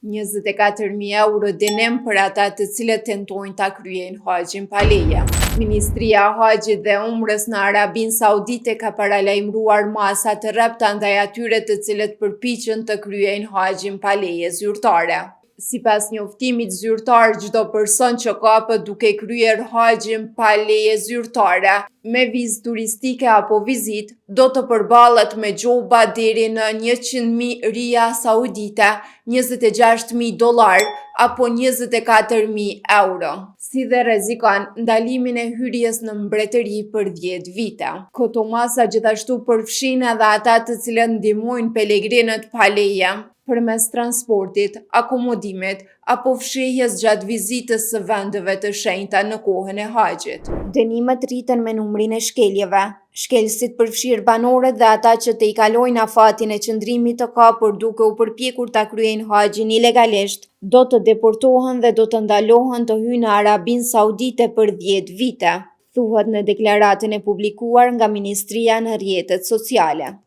24.000 euro dënim për ata të cilët tentojnë ta kryejnë haxhin pa leje. Ministria e Haxhit dhe Umrës në Arabinë Saudite ka paralajmëruar masa të rrepta ndaj atyre të cilët përpiqen të kryejnë haxhin pa leje zyrtare. Sipas njoftimit zyrtar, çdo person që kapet duke kryer haxhin pa leje zyrtare, me vizë turistike apo vizitë, do të përballet me gjoba deri në 100.000 ria saudite, $26.000 apo 24.000 euro, si dhe rrezikon ndalimin e hyrjes në mbretëri për 10 vite. Këto masa gjithashtu përfshin edhe ata të cilët ndihmojnë pelegrinët pa leje përmes transportit, akomodimit apo fshehjes gjatë vizitës së vendeve të shenjta në kohën e haxhit. Dënimet rriten me numrin e shkeljeve. Shkelësit përfshirë banorët dhe ata që të i kalojnë afatin e qëndrimit të kapur duke u përpjekur ta kryejnë haxhin ilegalisht, do të deportohen dhe do të ndalohen të hyjnë në Arabinë Saudite për 10 vite, thuhet në deklaratën e publikuar nga Ministria në rrjetet sociale.